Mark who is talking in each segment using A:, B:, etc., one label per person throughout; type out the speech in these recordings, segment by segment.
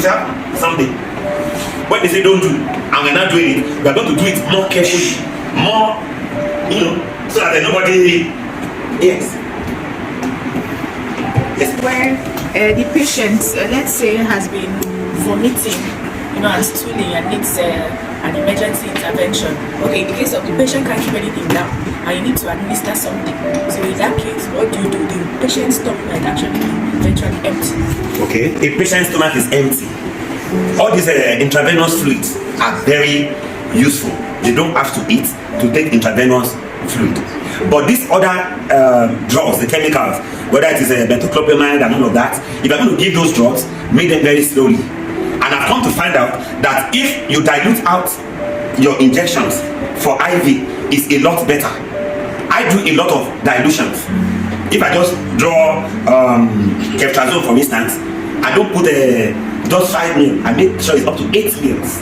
A: will happen someday. When they say don't do, and we're not doing it, we are going to do it more carefully, more, so that nobody. Yes.
B: Where the patient, let's say, has been vomiting, and stooling and needs an emergency intervention. Okay, in the case of the patient can't keep anything down and you need to administer something. So in that case, what do? The patient's stomach might actually be eventually empty.
A: Okay, a patient's stomach is empty. All these intravenous fluids are very useful. They don't have to eat to take intravenous fluid. But these other drugs, the chemicals, whether it is metoclopramide and all of that, if you're going to give those drugs, make them very slowly. And I've come to find out that if you dilute out your injections for IV, it's a lot better. I do a lot of dilutions. If I just draw ceftriaxone, for instance, I don't put just 5 ml. I make sure it's up to 8 mils.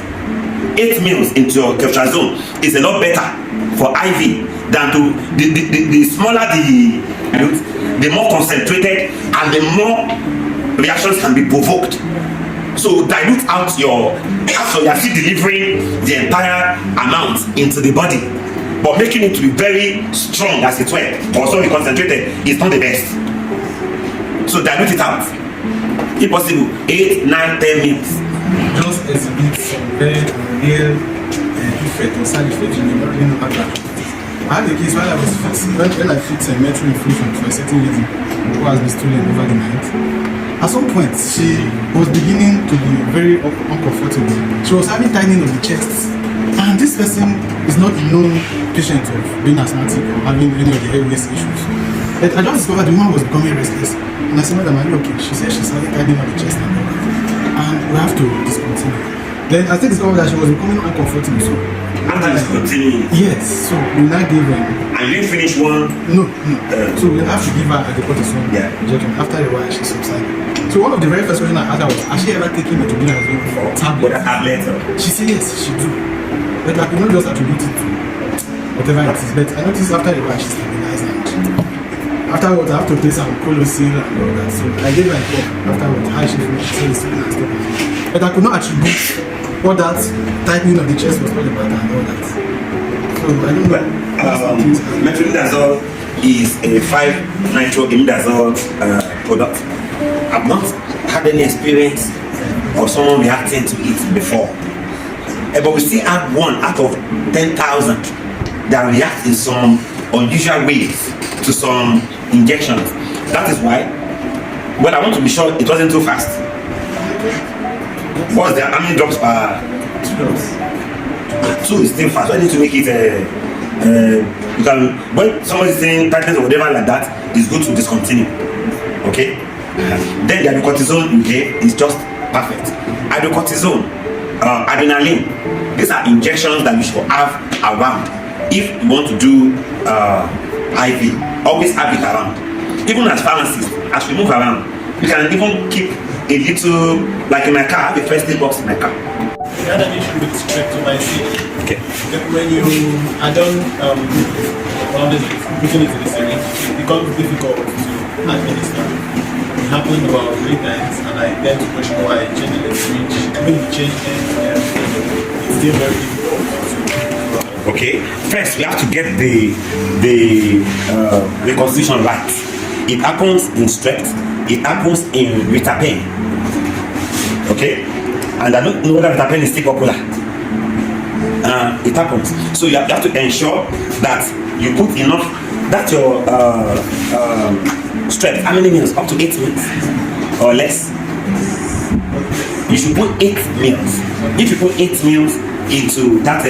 A: 8 mils into your ceftriaxone is a lot better for IV than to the smaller the more concentrated and the more reactions can be provoked. So dilute out your, so you're still delivering the entire amount into the body, but making it to be very strong as it were, or so concentrated, is not the best. So dilute it out. If possible, 8, 9, 10 mils.
C: Just exhibit some very real effect or side effect in the I had a case when I was when I fixed a metro infusion for a certain lady who has been stolen over the night. At some point, she was beginning to be very uncomfortable. She was having tightening of the chest. And this person is not a known patient of being asthmatic or having any of the airways issues. But I just discovered the woman was becoming restless. And I said, Madam, are you okay? She said she started tightening of the chest and all that. And we have to discontinue. Then I think discovered that she was becoming uncomfortable. So
A: after discontinuing?
C: Yes. So we now gave her.
A: And you didn't finish one?
C: No. So we have to give her a cortisone injection. After a while, she subsided. So one of the very first questions I asked her was, has she ever taken a tablet? She said yes, she do. But I could not just attribute it to whatever it is. But I noticed after a while she stabilized and afterwards I have to place some Colossil and all that. So I gave her a call afterwards how she feels. She said it's still and stuff. But I could not attribute what that tightening of the chest was all about and all that. So I don't know.
A: Metronidazole is a 5-nitroimidazole product. I've not had any experience of someone reacting to it before. But we still have 1 out of 10,000 that react in some unusual ways to some injections. That is why, well, I want to be sure it wasn't too fast. What's there? How many drops per?
C: 2 drops. 2
A: is still fast. So I need to make it you can, when somebody's saying tightness or whatever like that, it's good to discontinue. Okay? Then the hydrocortisone you gave is just perfect. Hydrocortisone, adrenaline, these are injections that you should have around if you want to do IV. Always have it around. Even as pharmacists, as we move around, you can even keep a little, like in my car, I have a first aid box in my car.
C: The other issue with streptomycin.
A: Okay.
C: When you are done putting it in the syringe, it becomes difficult to administer. It happened about 3 times, and I then to question why I changed the syringe. When you change it, it's still very difficult.
A: Okay. First, we have to get the constitution right. It happens in strep. It happens in Ritapen. Okay. And I don't know whether Ritapen is still popular. It happens. So you have to ensure that you put enough. That's your strep. How many mils? Up to 8 mils or less. You should put 8 mils. If you put 8 mils into that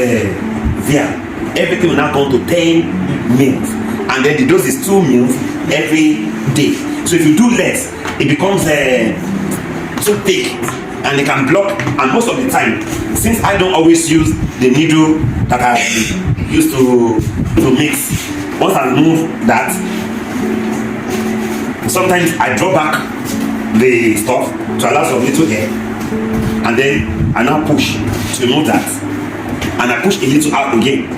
A: vial, everything will now come to 10 mils, and then the dose is 2 mils every day. So if you do less, it becomes too thick and it can block. And most of the time, since I don't always use the needle that I used to mix, once I remove that, sometimes I draw back the stuff to allow some little air, and then I now push to remove that, and I push a little out again.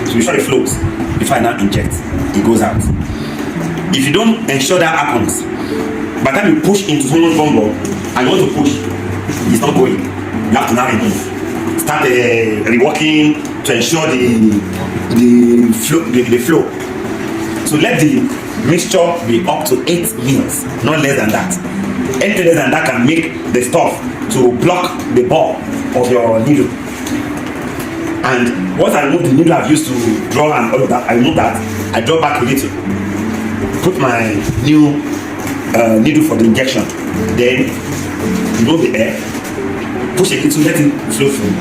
A: So before it flows, before I now inject, it goes out. If you don't ensure that happens, by the time you push into someone's bumble, and you want to push, it's not going. You have to now remove. Start reworking to ensure the flow. So let the mixture be up to 8 mils, not less than that. Anything less than that can make the stuff to block the ball of your needle. And once I remove the needle I've used to draw and all of that, I remove that, I draw back a little, put my new needle for the injection, then remove the air, push a little, let it flow through,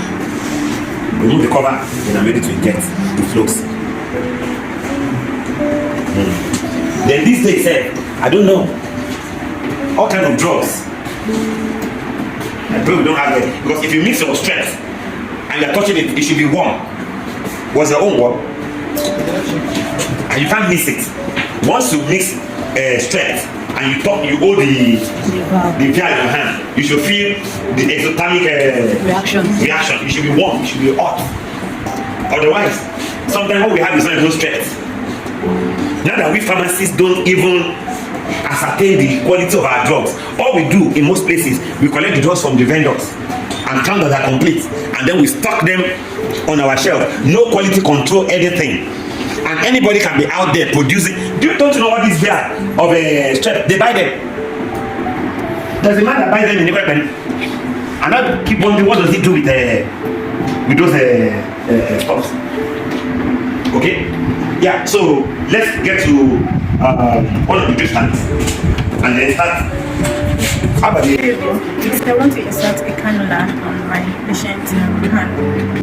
A: remove the cover, then I'm ready to inject the flows. Then these days, I don't know, all kind of drugs. I probably don't have it, because if you mix your strength and you're touching it, it should be warm. Was your own warm? And you can't miss it. Once you mix strength and you hold the vial in your hand, you should feel the exothermic reaction. It should be warm, it should be hot. Otherwise, sometimes what we have is not even strength. Now that we pharmacists don't even ascertain the quality of our drugs, all we do in most places, we collect the drugs from the vendors and count that they're complete, and then we stock them on our shelf. No quality control, anything. And anybody can be out there producing. Don't you know what this beer of a strep? They buy them. There's a man that buys them in Imeh. And I keep wondering, what does he do with those stuffs? Okay? Yeah, so let's get to one of the treatments and then start. How about you?
B: Yes, I want to insert a cannula on my patient's hand.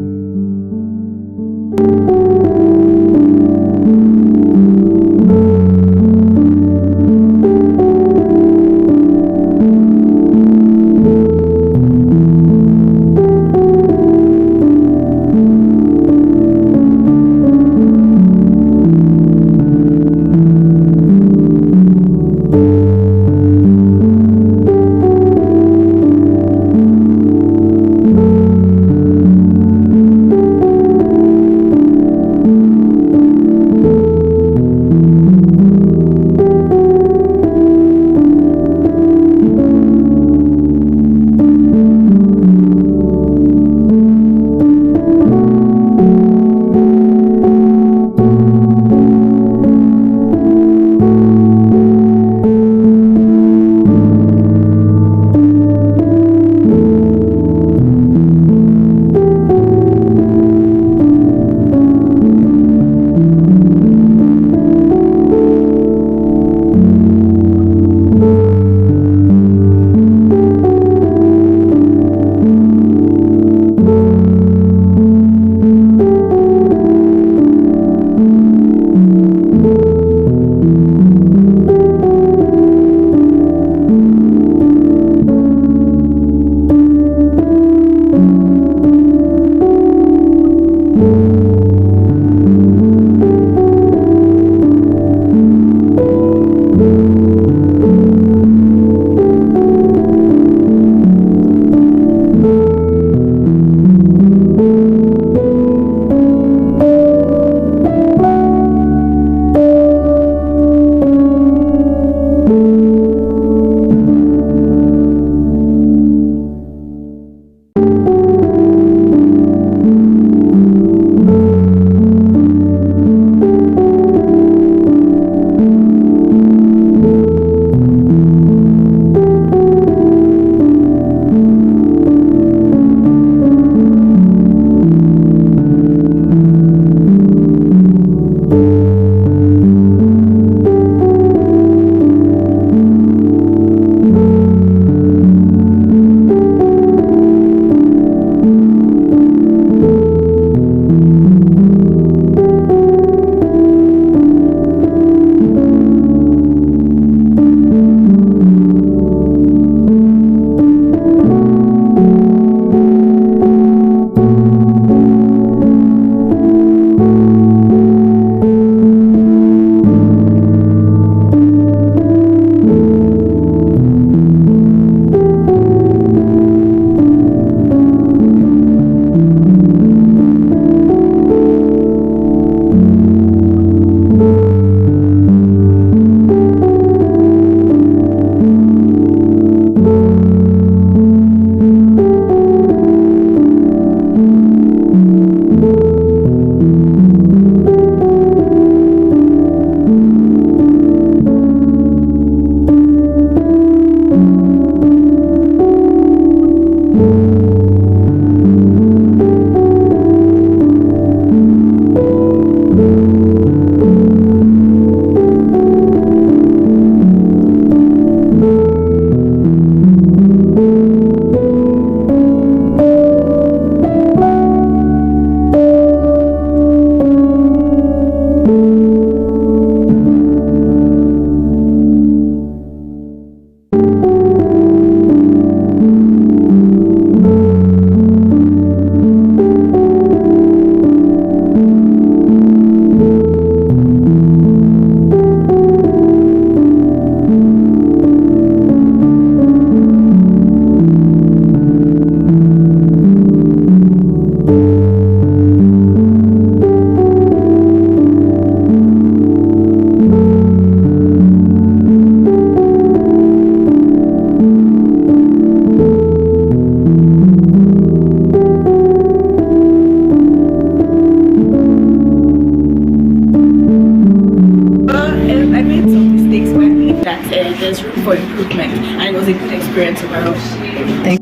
B: that there's room for improvement, and it was a good experience overall.
D: Thank you.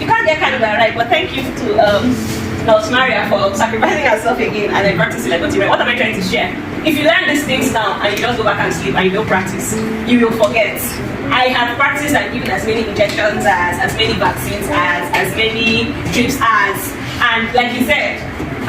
D: can't get cannula right, but thank you to Nurse Maria for sacrificing herself again and then practicing like what am I trying to share? If you learn these things now and you just go back and sleep and you don't practice, you will forget. I have practiced and given as many injections as many vaccines as many trips and like you said,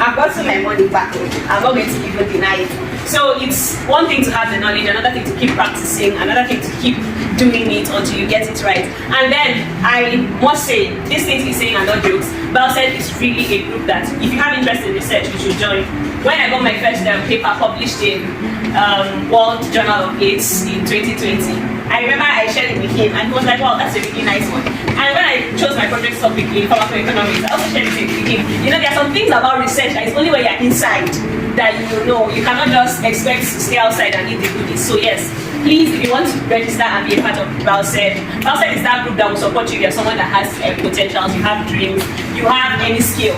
D: I've gotten my money back. I'm not going to even deny it. So it's one thing to have the knowledge, another thing to keep practicing, another thing to keep doing it until you get it right. And then I must say, these things he's saying are not jokes. Bioscird is really a group that if you have interest in research, you should join. When I got my first paper published in World Journal of AIDS in 2020, I remember I shared it with him and he was like, wow, that's a really nice one. And when I chose my project topic in pharmacoeconomics, I also shared it with him. You know, there are some things about research that it's only when you're inside that you know. You cannot just expect to stay outside and eat the goodies. So yes, please, if you want to register and be a part of Bioscird, Bioscird is that group that will support you. You're someone that has potentials, you have dreams, you have any skill.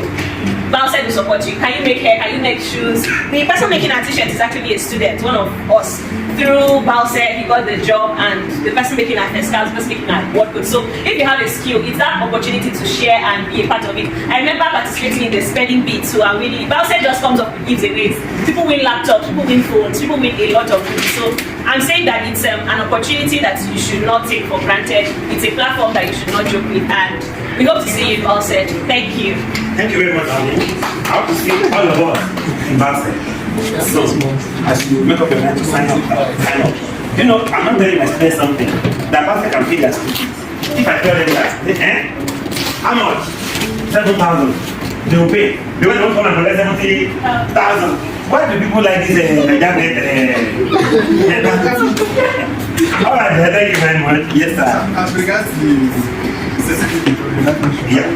D: Bioscird will support you. Can you make hair? Can you make shoes? The person making our t-shirt is actually a student, one of us. Through Bioscird, he got the job, and the person making our scouts, the person making our word code. So if you have a skill, it's that opportunity to share and be a part of it. I remember participating in the spelling bee too, and really, Bioscird just comes up with giveaways. People win laptops, people win phones, people win a lot of things. So I'm saying that it's an opportunity that you should not take for granted. It's a platform that you should not joke with, and we hope to see you in Bioscird. Thank you.
A: Thank you very much, Ali. I hope to see all of us in Bioscird. So, as you make up your mind to sign up, sign up. You know, I'm not telling you to spend something that Bioscird can pay their school fees. If I tell them that, how much? 7,000. They will pay. They will not come and collect 70,000. Why do people like this? All right, thank you very much. Yes, sir.
C: As regards the certificate,
A: Yeah.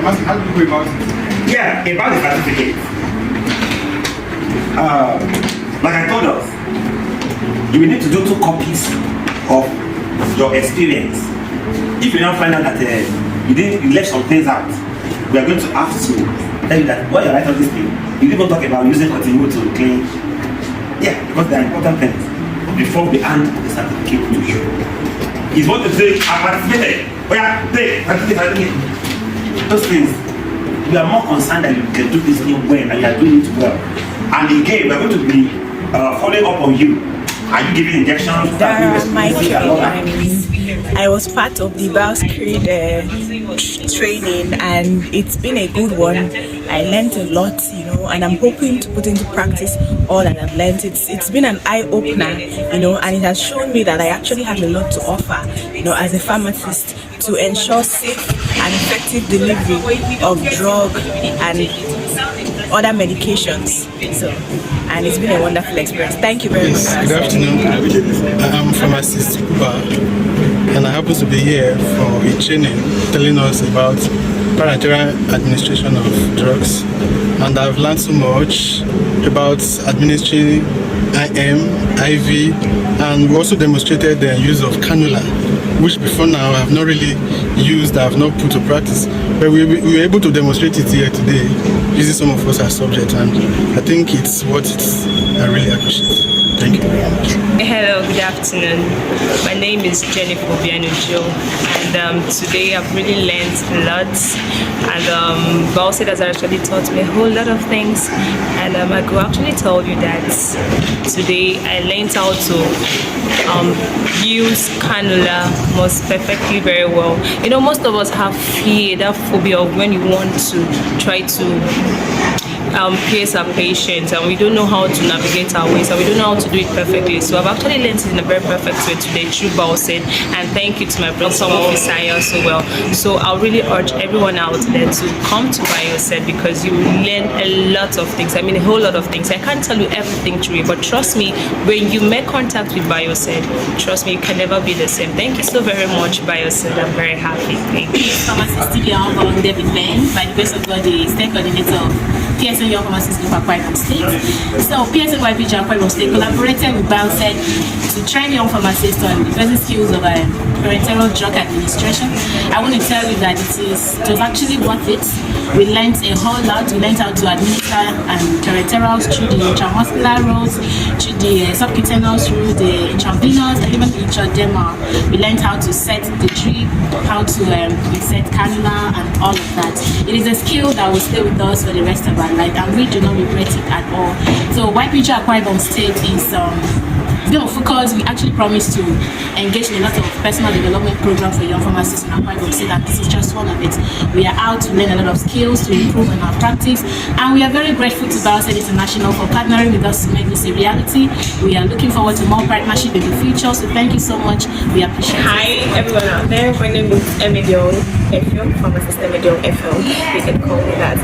C: how do you go about it?
A: Yeah, about the certificate. Like I told us, you will need to do 2 copies of your experience. If you now find out that you left some things out, we are going to have to tell you that while you write all this thing, you didn't even talk about using cotton wool to clean. Yeah, because they are important things before we hand the certificate to you. It's what to say, I participated. Oh yeah, certificate. Those things, we are more concerned that you can do this thing well and you are doing it well. And again, we are going to be following up on you. Are you giving injections?
B: I was part of the Bioscird training, and it's been a good one. I learned a lot, you know, and I'm hoping to put into practice all that I've learned. It's been an eye-opener, you know, and it has shown me that I actually have a lot to offer, you know, as a pharmacist, to ensure safe and effective delivery of drug and other medications. So, and it's been a wonderful experience. Thank you very much.
C: Good afternoon. I'm pharmacist Kuba, and I happen to be here for a training telling us about parenteral administration of drugs. And I've learned so much about administering IM, IV, and we also demonstrated the use of cannula, which before now I have not really used, I have not put to practice. But we were able to demonstrate it here today using some of us as subject, and I think it's what I really appreciate. Thank you very much.
E: Hello, good afternoon. My name is Jennifer Obianujo, and today I've really learned a lot. And Bioscird has actually taught me a whole lot of things. And I could actually tell you that today I learned how to use cannula most perfectly very well. You know, most of us have fear, that phobia of when you want to try to pierce our patients, and we don't know how to navigate our ways, and we don't know how to do it perfectly. So I've actually learned it in a very perfect way today through Bioscird, and thank you to my friend Awofisayo so well. So I'll really urge everyone out there to come to Bioscird, because you will learn a lot of things. I mean, a whole lot of things. I can't tell you everything through it, but trust me, when you make contact with Bioscird, trust me, you can never be the same. Thank you so very much, Bioscird. I'm very happy. Thank you.
F: Pharmacist David Ben, by the grace of God, the state coordinator of
B: PSN Young Pharmacists Group Akwa Ibom State. So PSN-YPG Akwa Ibom State collaborated with Bioscird to train young pharmacists on the basic skills of Parenteral Drug Administration. I want to tell you that it was actually worth it. We learned a whole lot. We learned how to administer parenterals through the intramuscular routes, through the subcutaneous route, the intravenous, and even the intradermal. We learned how to set the drip, how to set cannula, and all of that. It is a skill that will stay with us for the rest of our life, and we do not regret it at all. So YPG Akwa Ibom State is focus. We actually promise to engage in a lot of personal development programs for young pharmacists in Akwa Ibom State, and this is just one of it. We are out to learn a lot of skills to improve on our practice, and we are very grateful to Bioscird International for partnering with us to make this a reality. We are looking forward to more partnership in the future, so thank you so much. We appreciate it.
E: Hi everyone out there, my name is Imeh, pharmacist Imeh. You can call me that.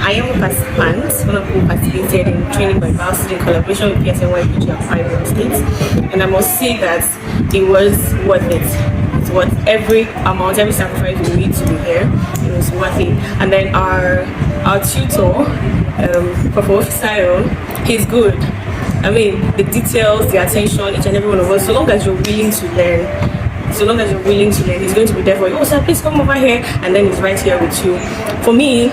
E: I am a participant, one of who participated in training by Bioscird in collaboration with PSN-YPG Aks State, and I must say that it was worth it. It's worth every amount, every sacrifice we need to be here. It was worth it. And then our tutor, Awofisayo, he's good. I mean, the details, the attention, each and every one of us. So long as you're willing to learn, he's going to be there for you. Oh, sir, please come over here, and then he's right here with you. For me,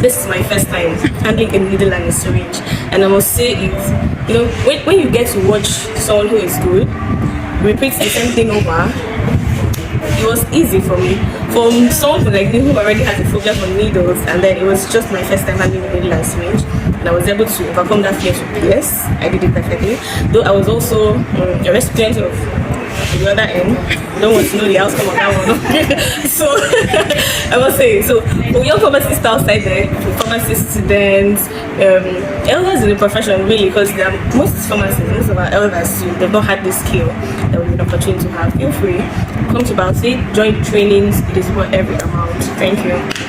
E: this is my first time handling a needle and a syringe, and I must say it's, when you get to watch someone who is good repeat the same thing over, it was easy for me. From someone like me who already has a phobia for needles, and then it was just my first time handling a needle and syringe, and I was able to overcome that fear with PS. I did it perfectly, though I was also a recipient of the other end. I don't want to know the outcome of that one. So I must say, so for young pharmacists outside there, for pharmacist students, elders in the profession really, because most of our elders too, they've not had this skill that we have an opportunity to have. Feel free, come to Bioscird, join trainings. It is worth every amount. Thank you.